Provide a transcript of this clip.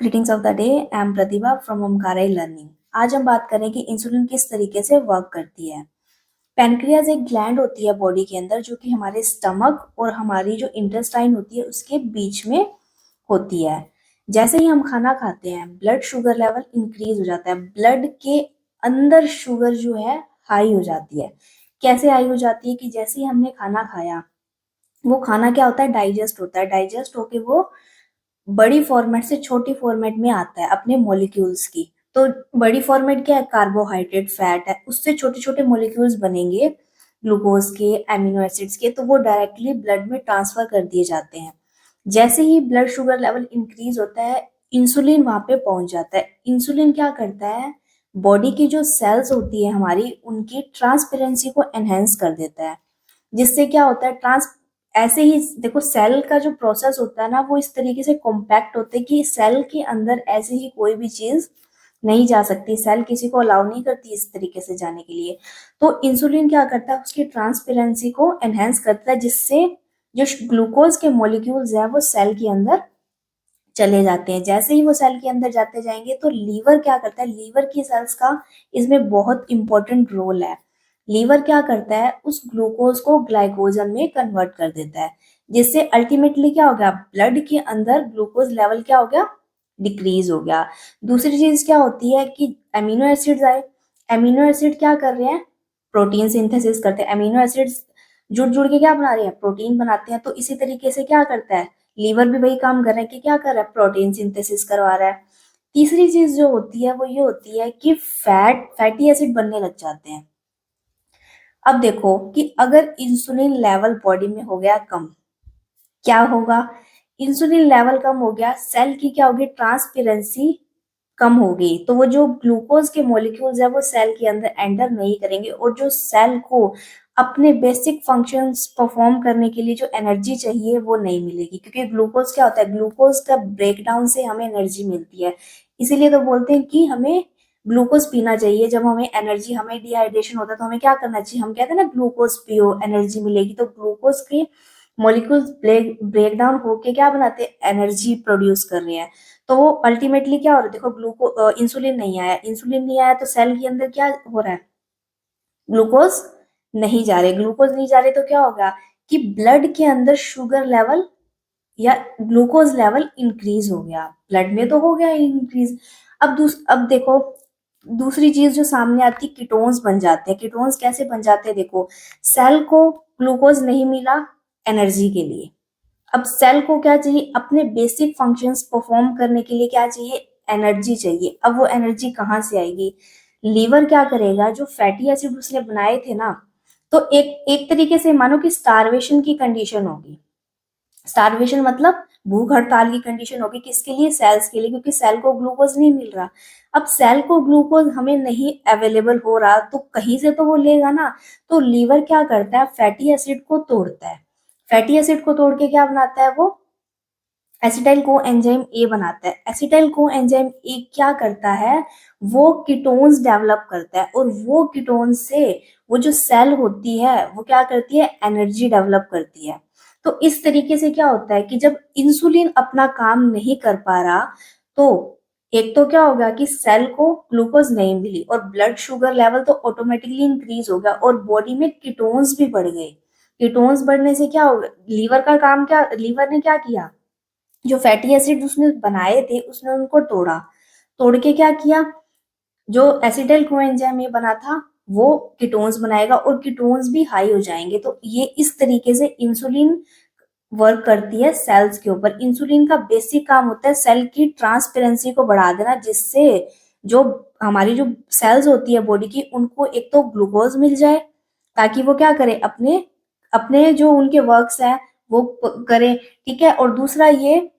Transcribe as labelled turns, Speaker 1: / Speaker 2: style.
Speaker 1: Greetings of the day. I am Pratibha from Omkara learning. आज हम बात करें कि इंसुलिन किस तरीके से वर्क करती है। पैनक्रियाज एक ग्लैंड होती है बॉडी के अंदर जो कि हमारे स्टमक और हमारी जो इंटेस्टाइन होती है उसके बीच में होती है। जैसे ही हम खाना खाते हैं ब्लड शुगर लेवल इंक्रीज हो जाता है, ब्लड के अंदर शुगर जो है हाई हो जाती है। कैसे हाई हो जाती है कि जैसे ही हमने खाना खाया वो खाना क्या होता है, डाइजेस्ट होता है। डाइजेस्ट होके वो बड़ी फॉर्मेट से छोटी फॉर्मेट में आता है अपने मॉलिक्यूल्स की। तो बड़ी फॉर्मेट क्या है, कार्बोहाइड्रेट फैट है, उससे छोटे छोटे मॉलिक्यूल्स बनेंगे ग्लूकोज के, एमिनो एसिड्स के, तो वो डायरेक्टली ब्लड में ट्रांसफर कर दिए जाते हैं। जैसे ही ब्लड शुगर लेवल इंक्रीज होता है इंसुलिन वहां पे पहुंच जाता है। इंसुलिन क्या करता है, बॉडी की जो सेल्स होती है हमारी उनकी ट्रांसपेरेंसी को एनहेंस कर देता है। जिससे क्या होता है, ट्रांस ऐसे ही देखो सेल का जो प्रोसेस होता है ना वो इस तरीके से कॉम्पैक्ट होते हैं कि सेल के अंदर ऐसे ही कोई भी चीज नहीं जा सकती, सेल किसी को अलाउ नहीं करती इस तरीके से जाने के लिए। तो इंसुलिन क्या करता है, उसकी ट्रांसपेरेंसी को एनहेंस करता है जिससे जो ग्लूकोज के मॉलिक्यूल्स है वो सेल के अंदर चले जाते हैं। जैसे ही वो सेल के अंदर जाते जाएंगे तो लीवर क्या करता है, लीवर की सेल्स का इसमें बहुत इंपॉर्टेंट रोल है। लीवर क्या करता है, उस ग्लूकोज को ग्लाइकोजन में कन्वर्ट कर देता है जिससे अल्टीमेटली क्या हो गया, ब्लड के अंदर ग्लूकोज लेवल क्या हो गया, डिक्रीज हो गया। दूसरी चीज क्या होती है कि एमिनो एसिड्स आए। एमिनो एसिड क्या कर रहे हैं, प्रोटीन सिंथेसिस करते हैं। एमिनो एसिड्स जुड़ जुड़ के क्या बना रहे हैं, प्रोटीन बनाते हैं। तो इसी तरीके से क्या करता है, लीवर भी वही काम कर रहा है कि क्या कर रहा है, प्रोटीन सिंथेसिस करवा रहा है। तीसरी चीज जो होती है वो ये होती है कि फैटी एसिड बनने लग जाते हैं। अब देखो कि अगर इंसुलिन लेवल बॉडी में हो गया कम, क्या होगा, इंसुलिन लेवल कम हो गया, सेल की क्या होगी, ट्रांसपेरेंसी कम हो गई। तो वो जो ग्लूकोज के मॉलिक्यूल्स है वो सेल के अंदर एंटर नहीं करेंगे और जो सेल को अपने बेसिक फंक्शंस परफॉर्म करने के लिए जो एनर्जी चाहिए वो नहीं मिलेगी। क्योंकि ग्लूकोज क्या होता है, ग्लूकोज का ब्रेकडाउन से हमें एनर्जी मिलती है। इसीलिए तो बोलते हैं कि हमें ग्लूकोज पीना चाहिए जब हमें एनर्जी, हमें डिहाइड्रेशन होता है तो हमें क्या करना चाहिए, हम कहते हैं ना ग्लूकोज पियो एनर्जी मिलेगी। तो ग्लूकोज के मॉलिक्यूल्स ब्रेक डाउन होके क्या बनाते हैं, एनर्जी प्रोड्यूस कर रहे हैं। तो वो अल्टीमेटली क्या हो रहा है, देखो इंसुलिन नहीं आया, इंसुलिन नहीं आया तो सेल के अंदर क्या हो रहा है, ग्लूकोज नहीं जा रहे। ग्लूकोज नहीं जा रहे तो क्या होगा कि ब्लड के अंदर शुगर लेवल या ग्लूकोज लेवल इंक्रीज हो गया, ब्लड में तो हो गया इंक्रीज। अब देखो दूसरी चीज जो सामने आती है, कीटोन्स बन जाते हैं। कीटोन्स कैसे बन जाते हैं, देखो सेल को ग्लूकोज नहीं मिला एनर्जी के लिए, अब सेल को क्या चाहिए, अपने बेसिक फंक्शंस परफॉर्म करने के लिए क्या चाहिए, एनर्जी चाहिए। अब वो एनर्जी कहाँ से आएगी, लीवर क्या करेगा, जो फैटी एसिड उसने बनाए थे ना, तो एक एक तरीके से मानो कि स्टारवेशन की कंडीशन होगी। स्टारवेशन मतलब भूख हड़ताल की कंडीशन होगी, किसके लिए, सेल्स के लिए, क्योंकि सेल को ग्लूकोज नहीं मिल रहा। अब सेल को ग्लूकोज हमें नहीं अवेलेबल हो रहा तो कहीं से तो वो लेगा ना। तो लीवर क्या करता है, फैटी एसिड को तोड़ता है। फैटी एसिड को तोड़ के क्या बनाता है वो, एसिटाइल को एंजाइम ए बनाता है। एसिटाइल को एंजाइम ए क्या करता है, वो कीटोन्स डेवलप करता है और वो कीटोन्स से वो जो सेल होती है वो क्या करती है, एनर्जी डेवलप करती है। तो इस तरीके से क्या होता है कि जब इंसुलिन अपना काम नहीं कर पा रहा तो एक तो क्या होगा कि सेल को ग्लूकोज नहीं मिली और ब्लड शुगर लेवल तो ऑटोमेटिकली इंक्रीज हो गया और बॉडी में कीटोन्स भी बढ़ गए। कीटोन्स बढ़ने से क्या होगा, लीवर का काम क्या, लीवर ने क्या किया, जो फैटी एसिड उसने बनाए थे उसने उनको तोड़ा, तोड़ के क्या किया, जो एसिटाइल कोएंजाइम ये बना था वो कीटोन्स बनाएगा और कीटोन्स भी हाई हो जाएंगे। तो ये इस तरीके से इंसुलिन वर्क करती है सेल्स के ऊपर। इंसुलिन का बेसिक काम होता है सेल की ट्रांसपेरेंसी को बढ़ा देना जिससे जो हमारी जो सेल्स होती है बॉडी की उनको एक तो ग्लूकोज मिल जाए ताकि वो क्या करे, अपने अपने जो उनके वर्क्स है वो करें। ठीक है, और दूसरा ये